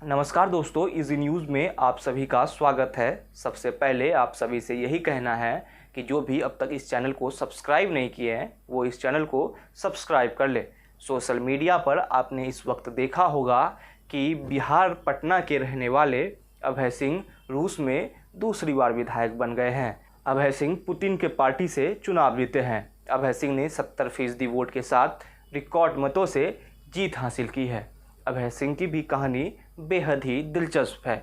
नमस्कार दोस्तों, easy news में आप सभी का स्वागत है। सबसे पहले आप सभी से यही कहना है कि जो भी अब तक इस चैनल को सब्सक्राइब नहीं किए हैं वो इस चैनल को सब्सक्राइब कर ले। सोशल मीडिया पर आपने इस वक्त देखा होगा कि बिहार पटना के रहने वाले अभय सिंह रूस में दूसरी बार विधायक बन गए हैं। अभय सिंह पुतिन के पार्टी से चुनाव जीते हैं। अभय सिंह ने 70% वोट के साथ रिकॉर्ड मतों से जीत हासिल की है। अभय सिंह की भी कहानी बेहद ही दिलचस्प है।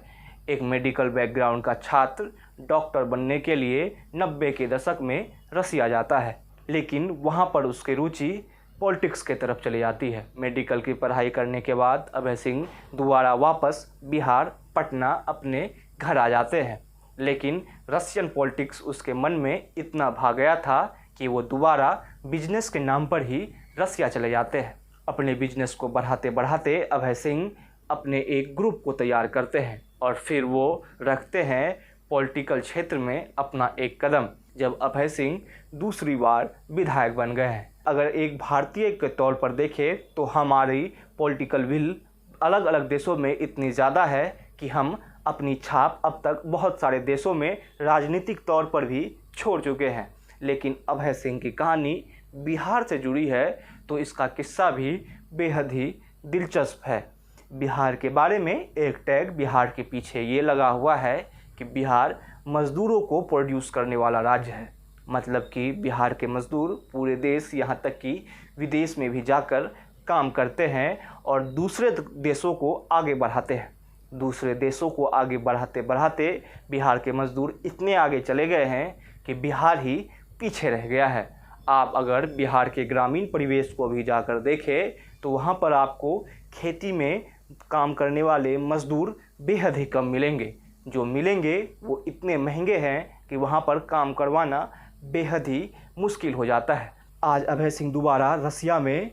एक मेडिकल बैकग्राउंड का छात्र डॉक्टर बनने के लिए 90 के दशक में रसिया जाता है, लेकिन वहां पर उसकी रुचि पॉलिटिक्स के तरफ चली जाती है। मेडिकल की पढ़ाई करने के बाद अभय सिंह दोबारा वापस बिहार पटना अपने घर आ जाते हैं, लेकिन रशियन पॉलिटिक्स उसके मन में इतना भा गया था कि वो दोबारा बिजनेस के नाम पर ही रसिया चले जाते हैं। अपने बिजनेस को बढ़ाते बढ़ाते अभय सिंह अपने एक ग्रुप को तैयार करते हैं और फिर वो रखते हैं पॉलिटिकल क्षेत्र में अपना एक कदम, जब अभय सिंह दूसरी बार विधायक बन गए हैं। अगर एक भारतीय के तौर पर देखें तो हमारी पॉलिटिकल विल अलग अलग देशों में इतनी ज़्यादा है कि हम अपनी छाप अब तक बहुत सारे देशों में राजनीतिक तौर पर भी छोड़ चुके हैं। लेकिन अभय सिंह की कहानी बिहार से जुड़ी है तो इसका किस्सा भी बेहद ही दिलचस्प है। बिहार के बारे में एक टैग बिहार के पीछे ये लगा हुआ है कि बिहार मज़दूरों को प्रोड्यूस करने वाला राज्य है। मतलब कि बिहार के मज़दूर पूरे देश, यहाँ तक कि विदेश में भी जाकर काम करते हैं और दूसरे देशों को आगे बढ़ाते हैं। दूसरे देशों को आगे बढ़ाते बढ़ाते बिहार के मज़दूर इतने आगे चले गए हैं कि बिहार ही पीछे रह गया है। आप अगर बिहार के ग्रामीण परिवेश को भी जाकर देखें तो वहाँ पर आपको खेती में काम करने वाले मज़दूर बेहद ही कम मिलेंगे। जो मिलेंगे वो इतने महंगे हैं कि वहाँ पर काम करवाना बेहद ही मुश्किल हो जाता है। आज अभय सिंह दोबारा रसिया में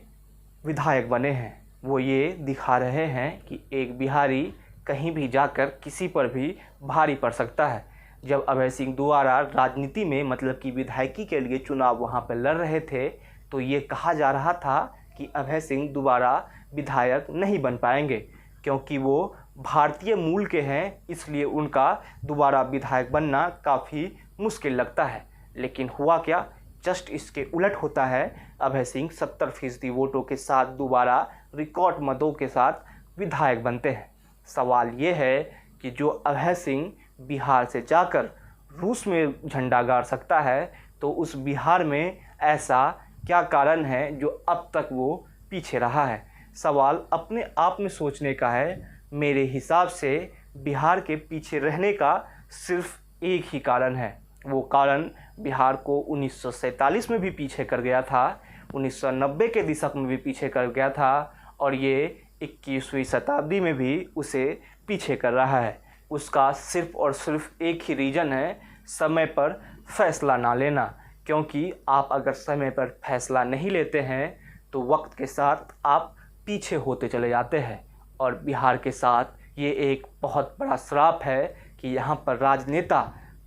विधायक बने हैं। वो ये दिखा रहे हैं कि एक बिहारी कहीं भी जाकर किसी पर भी भारी पड़ सकता है। जब अभय सिंह दोबारा राजनीति में मतलब कि विधायकी के लिए चुनाव वहाँ पर लड़ रहे थे तो ये कहा जा रहा था कि अभय सिंह दोबारा विधायक नहीं बन पाएंगे, क्योंकि वो भारतीय मूल के हैं, इसलिए उनका दोबारा विधायक बनना काफ़ी मुश्किल लगता है। लेकिन हुआ क्या, जस्ट इसके उलट होता है। अभय सिंह 70% वोटों के साथ दोबारा रिकॉर्ड मतों के साथ विधायक बनते हैं। सवाल ये है कि जो अभय सिंह बिहार से जाकर रूस में झंडा गाड़ सकता है तो उस बिहार में ऐसा क्या कारण है जो अब तक वो पीछे रहा है। सवाल अपने आप में सोचने का है। मेरे हिसाब से बिहार के पीछे रहने का सिर्फ एक ही कारण है। वो कारण बिहार को 1947 में भी पीछे कर गया था, 1990 के दशक में भी पीछे कर गया था और ये 21वीं शताब्दी में भी उसे पीछे कर रहा है। उसका सिर्फ और सिर्फ एक ही रीज़न है, समय पर फैसला ना लेना। क्योंकि आप अगर समय पर फैसला नहीं लेते हैं तो वक्त के साथ आप पीछे होते चले जाते हैं। और बिहार के साथ ये एक बहुत बड़ा श्राप है कि यहाँ पर राजनेता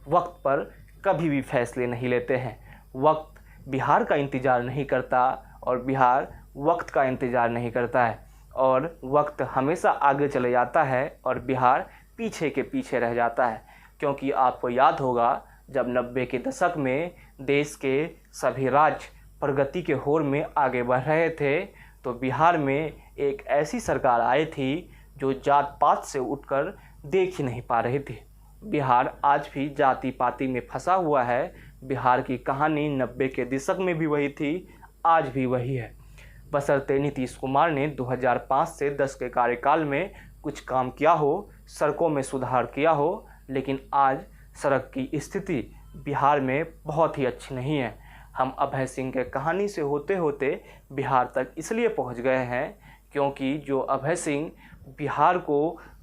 वक्त पर कभी भी फैसले नहीं लेते हैं। वक्त बिहार का इंतज़ार नहीं करता और बिहार वक्त का इंतज़ार नहीं करता है, और वक्त हमेशा आगे चले जाता है और बिहार पीछे के पीछे रह जाता है। क्योंकि आपको याद होगा जब 90 के दशक में देश के सभी राज्य प्रगति के होड़ में आगे बढ़ रहे थे तो बिहार में एक ऐसी सरकार आई थी जो जात पात से उठकर देख ही नहीं पा रही थी। बिहार आज भी जाति पाति में फंसा हुआ है। बिहार की कहानी 90 के दशक में भी वही थी, आज भी वही है। बशर्ते नीतीश कुमार ने 2005 से 10 के कार्यकाल में कुछ काम किया हो, सड़कों में सुधार किया हो, लेकिन आज सड़क की स्थिति बिहार में बहुत ही अच्छी नहीं है। हम अभय सिंह के कहानी से होते होते बिहार तक इसलिए पहुंच गए हैं क्योंकि जो अभय सिंह बिहार को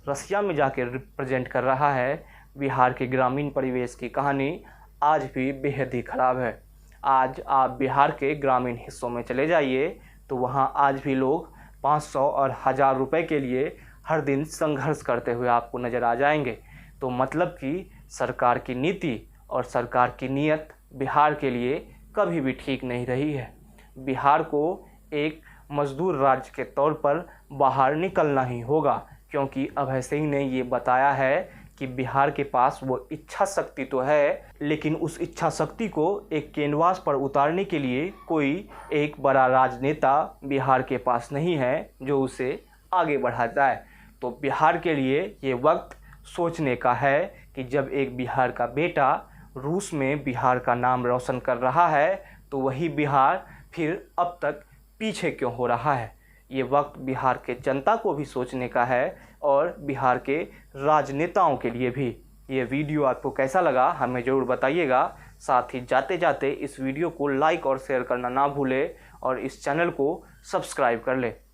रसिया में जाकर रिप्रेजेंट कर रहा है, बिहार के ग्रामीण परिवेश की कहानी आज भी बेहद ही ख़राब है। आज आप बिहार के ग्रामीण हिस्सों में चले जाइए तो वहाँ आज भी लोग 500 और 1000 रुपये के लिए हर दिन संघर्ष करते हुए आपको नज़र आ जाएंगे। तो मतलब कि सरकार की नीति और सरकार की नीयत बिहार के लिए कभी भी ठीक नहीं रही है। बिहार को एक मजदूर राज्य के तौर पर बाहर निकलना ही होगा, क्योंकि अभय सिंह ने ये बताया है कि बिहार के पास वो इच्छा शक्ति तो है, लेकिन उस इच्छा शक्ति को एक कैनवास पर उतारने के लिए कोई एक बड़ा राजनेता बिहार के पास नहीं है जो उसे आगे बढ़ा जाए। तो बिहार के लिए ये वक्त सोचने का है कि जब एक बिहार का बेटा रूस में बिहार का नाम रोशन कर रहा है तो वही बिहार फिर अब तक पीछे क्यों हो रहा है। ये वक्त बिहार के जनता को भी सोचने का है और बिहार के राजनेताओं के लिए भी। ये वीडियो आपको कैसा लगा हमें ज़रूर बताइएगा। साथ ही जाते जाते इस वीडियो को लाइक और शेयर करना ना भूलें और इस चैनल को सब्सक्राइब कर लें।